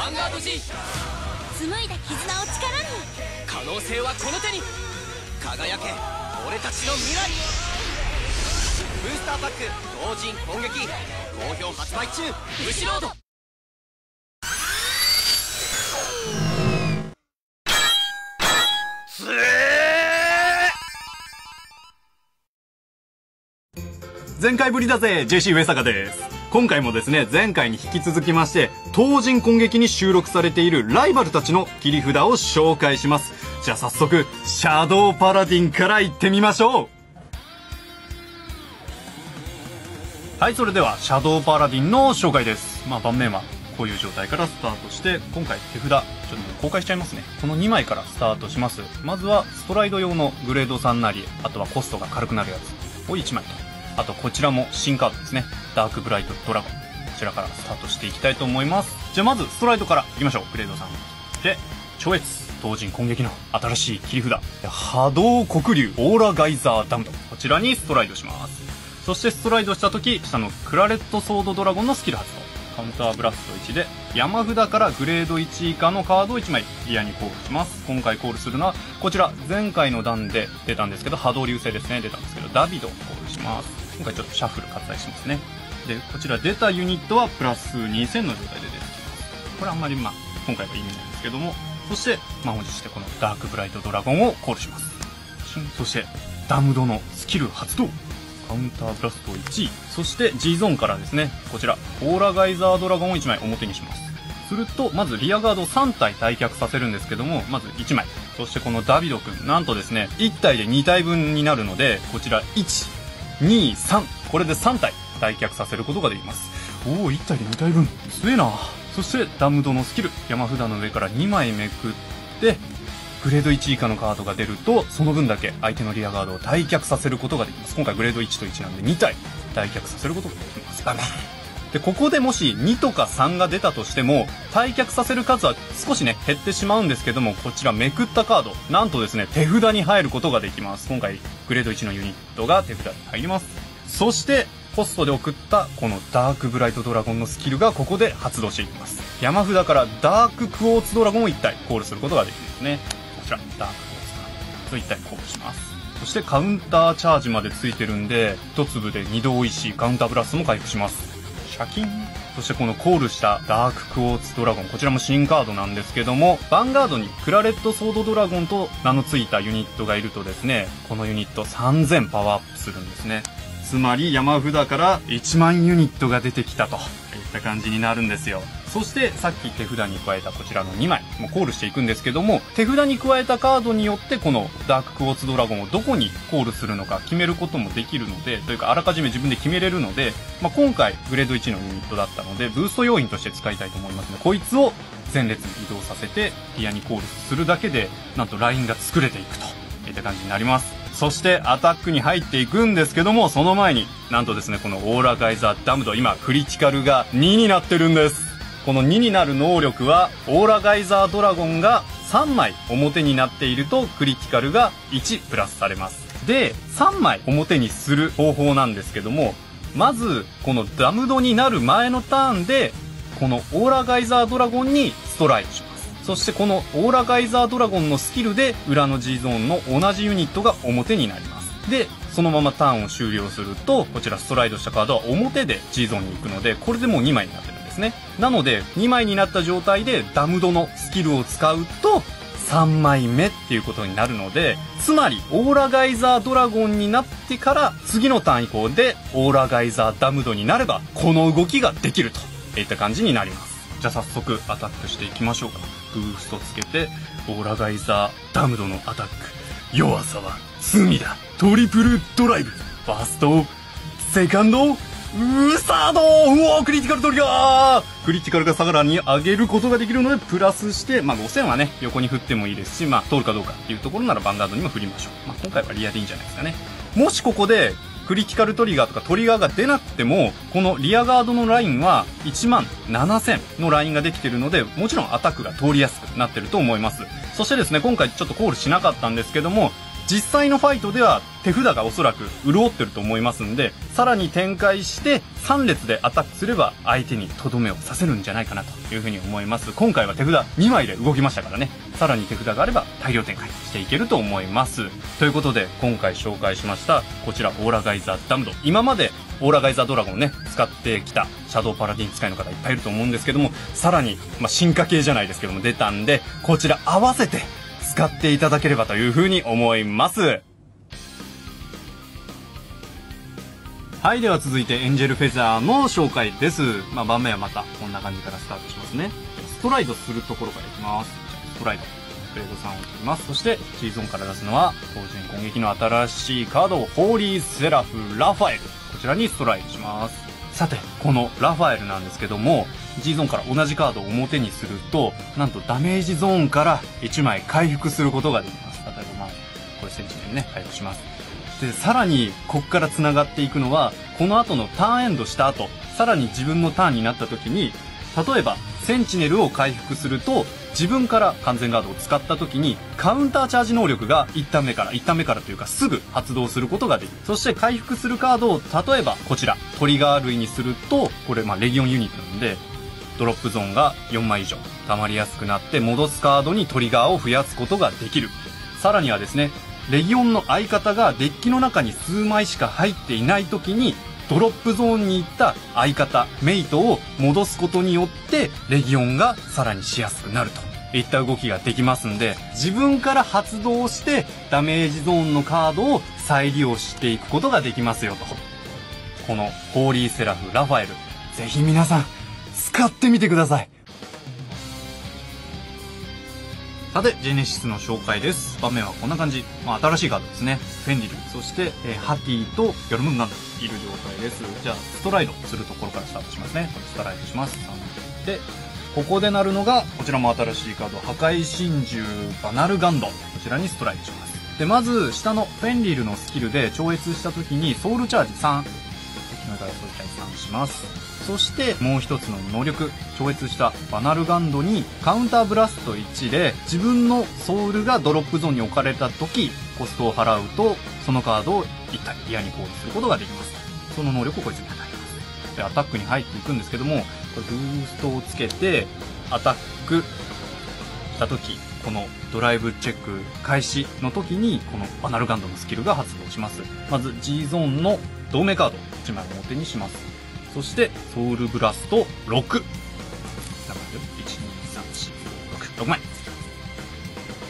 ァンガード G。 紡いだ絆を力に。可能性はこの手に。輝け俺たちの未来。ブースターパック同人攻撃好評発売中。ウシロード。前回ぶりだぜ JC 上坂です。今回もですね、前回に引き続きまして東人攻撃に収録されているライバルたちの切り札を紹介します。じゃあ早速シャドウパラディンから行ってみましょう。はい、それではシャドウパラディンの紹介です。盤面はこういう状態からスタートして、今回手札ちょっと公開しちゃいますね。この2枚からスタートします。まずはストライド用のグレード3なり、あとはコストが軽くなるやつを1枚と、あとこちらも新カードですね、ダークブライトドラゴン、こちらからスタートしていきたいと思います。じゃあまずストライドからいきましょう。グレード3で超越東人攻撃の新しい切り札、波動黒竜オーラガイザーダムド、こちらにストライドします。そしてストライドした時、下のクラレットソードドラゴンのスキル発動、カウンターブラスト1で山札からグレード1以下のカードを1枚リアにコールします。今回コールするのはこちら、前回の段で出たんですけど波動流星ですね、出たんですけどダビドをコールします。今回ちょっとシャッフル割愛しますね。でこちら出たユニットはプラス2000の状態で出てきます。これあんまり今回は意味ないんですけども、そして満を持してこのダークブライトドラゴンをコールします。そしてダムドのスキル発動、カウンターブラスト1、そして G ゾーンからですね、こちらオーラガイザードラゴンを1枚表にします。するとまずリアガードを3体退却させるんですけども、まず1枚、そしてこのダビドくんなんとですね1体で2体分になるので、こちら1、2、3、これで3体退却させることができます。おお、1体で2体分強えな。そしてダムドのスキル、山札の上から2枚めくってグレード1以下のカードが出るとその分だけ相手のリアガードを退却させることができます。今回グレード1と1なんで2体退却させることができます。でここでもし2とか3が出たとしても退却させる数は少しね減ってしまうんですけども、こちらめくったカードなんとですね手札に入ることができます。今回グレード1のユニットが手札に入ります。そしてコストで送ったこのダークブライトドラゴンのスキルがここで発動していきます。山札からダーククォーツドラゴンを1体コールすることができるんですね。こちらダーククォーツと1体コールします。そしてカウンターチャージまでついてるんで1粒で2度おいしいカウンターブラストも回復します。シャキン。そしてこのコールしたダーククォーツドラゴン、こちらも新カードなんですけども、ヴァンガードにクラレットソードドラゴンと名の付いたユニットがいるとですね、このユニット3000パワーアップするんですね。つまり山札から1万ユニットが出てきたといった感じになるんですよ。そしてさっき手札に加えたこちらの2枚もコールしていくんですけども、手札に加えたカードによってこのダーククォーツドラゴンをどこにコールするのか決めることもできるので、というかあらかじめ自分で決めれるので、今回グレード1のユニットだったのでブースト要因として使いたいと思いますので、こいつを前列に移動させてリアにコールするだけでなんとラインが作れていくといった感じになります。そしてアタックに入っていくんですけども、その前になんとですねこのオーラガイザーダムド、今クリティカルが2になってるんです。この2になる能力はオーラガイザードラゴンが3枚表になっているとクリティカルが1プラスされます。で3枚表にする方法なんですけども、まずこのダムドになる前のターンでこのオーラガイザードラゴンにストライドします。そしてこのオーラガイザードラゴンのスキルで裏の G ゾーンの同じユニットが表になります。でそのままターンを終了するとこちらストライドしたカードは表で G ゾーンに行くので、これでもう2枚になってるんですね。なので2枚になった状態でダムドのスキルを使うと3枚目っていうことになるので、つまりオーラガイザードラゴンになってから次のターン以降でオーラガイザーダムドになればこの動きができるといった感じになります。じゃあ早速アタックしていきましょうか。ブーストつけてオーラガイザーダムドのアタック、弱さは罪だ、トリプルドライブ、ファーストセカンドサード、うおクリティカルトリガー、クリティカルがさらに上げることができるのでプラスして、5000はね横に振ってもいいですし、通るかどうかっていうところならヴァンガードにも振りましょう。今回はリアでいいんじゃないですかね。もしここでクリティカルトリガーとかトリガーが出なくてもこのリアガードのラインは1万7000のラインができているので、もちろんアタックが通りやすくなってると思います。そしてですね今回ちょっとコールしなかったんですけども、実際のファイトでは手札がおそらく潤ってると思いますんで、さらに展開して3列でアタックすれば相手にとどめを刺せるんじゃないかなというふうに思います。今回は手札2枚で動きましたからね、さらに手札があれば大量展開していけると思います。ということで今回紹介しましたこちらオーラガイザーダムド、今までオーラガイザードラゴンをね使ってきたシャドウパラディン使いの方いっぱいいると思うんですけども、さらに、進化系じゃないですけども出たんで、こちら合わせて使っていただければというふうに思います。はい、では続いてエンジェルフェザーの紹介です。盤面はまたこんな感じからスタートしますね。ストライドするところからいきます。ストライドグレード3を取ります。そして G ゾーンから出すのは当人攻撃の新しいカード、ホーリーセラフラファエル、こちらにストライドします。さてこのラファエルなんですけども、 G ゾーンから同じカードを表にすると、なんとダメージゾーンから1枚回復することができます。例えばこれセンチネルね、回復します。でさらにこっから繋がっていくのは、この後のターンエンドした後、さらに自分のターンになった時に、例えばセンチネルを回復すると、自分から完全ガードを使った時にカウンターチャージ能力が1ターン目からというかすぐ発動することができる。そして回復するカードを例えばこちらトリガー類にすると、これレギオンユニットなんでドロップゾーンが4枚以上溜まりやすくなって、戻すカードにトリガーを増やすことができる。さらにはですね、レギオンの相方がデッキの中に数枚しか入っていない時に、ドロップゾーンに行った相方メイトを戻すことによってレギオンがさらにしやすくなるといった動きができますんで、自分から発動してダメージゾーンのカードを再利用していくことができますよと。このホーリーセラフラファエル、ぜひ皆さん使ってみてください。さてジェネシスの紹介です。盤面はこんな感じ。新しいカードですね。フェンリル、そして、ハティとヨルムンガンいる状態です。じゃあストライドするところからスタートしますね。これストライドします。でここでなるのがこちらも新しいカード、破壊神獣バナルガンド、こちらにストライドします。でまず下のフェンリルのスキルで超越した時にソウルチャージ3、敵のからソウルチャージ3します。そしてもう一つの能力、超越したバナルガンドにカウンターブラスト1で自分のソウルがドロップゾーンに置かれた時コストを払うと、そのカードを1体リアにコールすることができます。その能力をこいつに与えます。でアタックに入っていくんですけども、これブーストをつけてアタックした時、このドライブチェック開始の時にこのバナルガンドのスキルが発動します。まず G ゾーンの同盟カード1枚表にします。そしてソウルブラスト6、1、2、3、4、5、6、6枚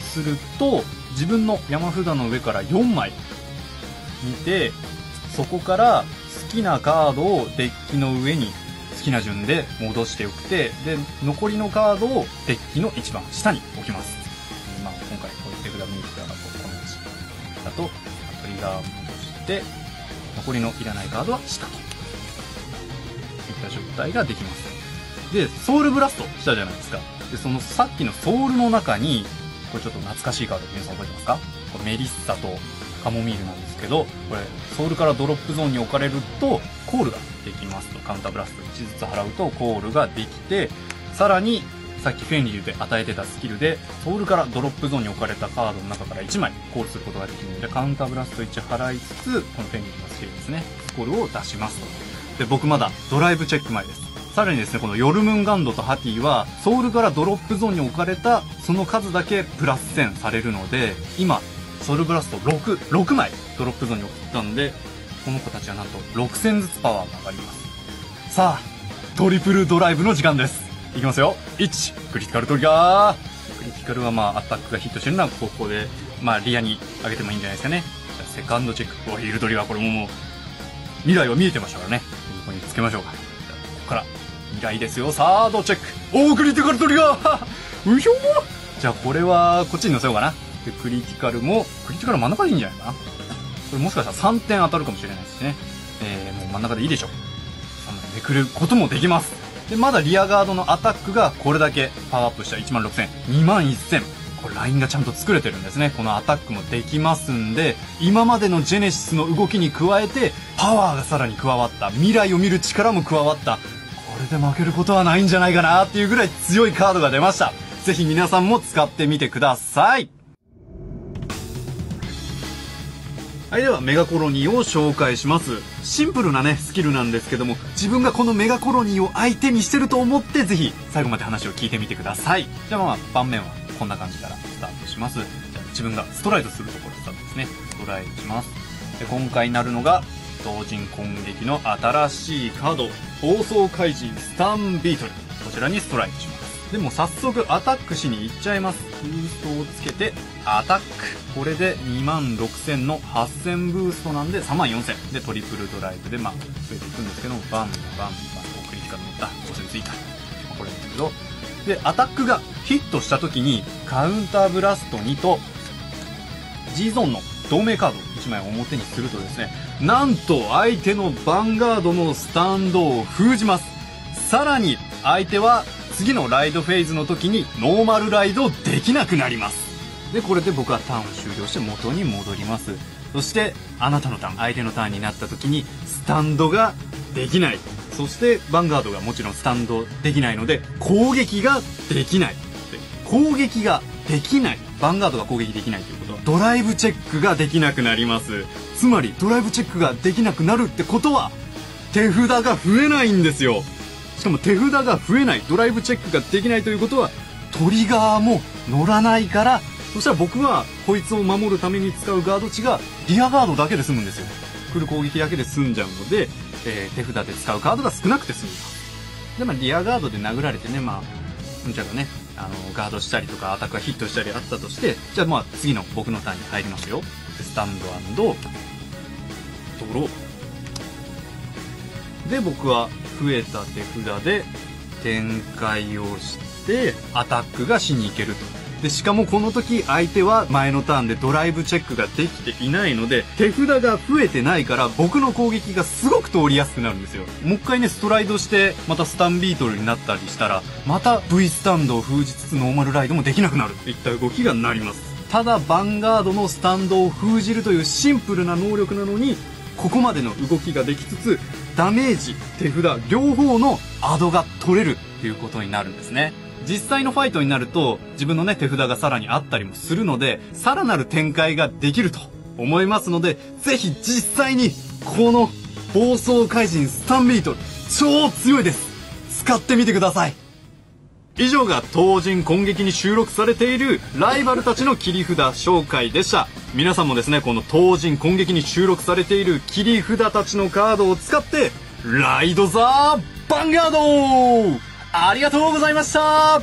すると、自分の山札の上から4枚見て、そこから好きなカードをデッキの上に好きな順で戻しておくて、で残りのカードをデッキの一番下に置きます。今回こういう手札見たらこの位置だとトリガーを戻して残りのいらないカードは下といった状態ができます。でソウルブラストしたじゃないですか。でそのさっきのソウルの中にこれちょっと懐かしいカード皆さん覚えてますか？これメリッサとカモミールなんですけど、これソウルからドロップゾーンに置かれるとコールができますと。カウンターブラスト1ずつ払うとコールができて、さらにさっきフェンリルで与えてたスキルでソウルからドロップゾーンに置かれたカードの中から1枚コールすることができるので、カウンターブラスト1払いつつこのフェンリルのスキルですね、スコールを出しますと。で僕まだドライブチェック前です。さらにですね、このヨルムンガンドとハティはソウルからドロップゾーンに置かれたその数だけプラス1000されるので、今ソウルブラスト 6枚ドロップゾーンに送ったんで、この子たちはなんと6000ずつパワーが上がります。さあトリプルドライブの時間です。いきますよ。1クリティカルトリガー。クリティカルはアタックがヒットしてるのはここでリアに上げてもいいんじゃないですかね。じゃあセカンドチェック、ヒールトリガー、これもう未来は見えてましたからね、ここにつけましょうか。じゃあここから未来ですよ。サードチェック、おークリティカルトリガーうひょー。じゃあこれはこっちに乗せようかな。でクリティカルも真ん中でいいんじゃないかな。これもしかしたら3点当たるかもしれないですね。もう真ん中でいいでしょう。めくることもできます。でまだリアガードのアタックがこれだけパワーアップした16000、21000、これラインがちゃんと作れてるんですね。このアタックもできますんで、今までのジェネシスの動きに加えてパワーがさらに加わった、未来を見る力も加わった、これで負けることはないんじゃないかなっていうぐらい強いカードが出ました。ぜひ皆さんも使ってみてください。はい、ではメガコロニーを紹介します。シンプルなねスキルなんですけども、自分がこのメガコロニーを相手にしてると思ってぜひ最後まで話を聞いてみてください。じゃあ盤面はこんな感じからスタートします。じゃあ自分がストライドするところスタートですね。ストライドします。で今回になるのが同人攻撃の新しいカード、暴走怪人スタンビートル、こちらにストライドします。でも早速アタックしに行っちゃいます。ブーストをつけてアタック、これで26000の8000ブーストなんで34000でトリプルドライブで増えていくんですけど、バンクリティカル乗った当然ついたこれですけど、でアタックがヒットした時にカウンターブラスト2と G ゾーンの同盟カード1枚表にするとですね、なんと相手のヴァンガードのスタンドを封じます。さらに相手は次のライドフェーズの時にノーマルライドできなくなります。でこれで僕はターンを終了して元に戻ります。そしてあなたのターン、相手のターンになった時にスタンドができない、そしてヴァンガードがもちろんスタンドできないので攻撃ができない。攻撃ができない、ヴァンガードが攻撃できないということはドライブチェックができなくなります。つまりドライブチェックができなくなるってことは手札が増えないんですよ。しかも手札が増えない、ドライブチェックができないということはトリガーも乗らないから、そしたら僕はこいつを守るために使うガード値がリアガードだけで済むんですよ。来る攻撃だけで済んじゃうので、手札で使うカードが少なくて済むで、リアガードで殴られてね、じゃあねガードしたりとかアタックがヒットしたりあったとして、じゃあ次の僕のターンに入りますよ。スタンド&ドローで、僕は増えた手札で展開をしてアタックがしに行けると。でしかもこの時相手は前のターンでドライブチェックができていないので手札が増えてないから僕の攻撃がすごく通りやすくなるんですよ。もう一回ねストライドしてまたスタンビートルになったりしたらまた V スタンドを封じつつノーマルライドもできなくなるといった動きがなります。ただヴァンガードのスタンドを封じるというシンプルな能力なのにここまでの動きができつつダメージ、手札両方のアドが取れるということになるんですね。実際のファイトになると自分のね手札がさらにあったりもするのでさらなる展開ができると思いますので、ぜひ実際にこの暴走怪人スタンビートル超強いです、使ってみてください。以上が当人攻撃に収録されているライバルたちの切り札紹介でした。皆さんもですねこの当人攻撃に収録されている切り札たちのカードを使ってライド・ザ・ヴァンガードありがとうございました。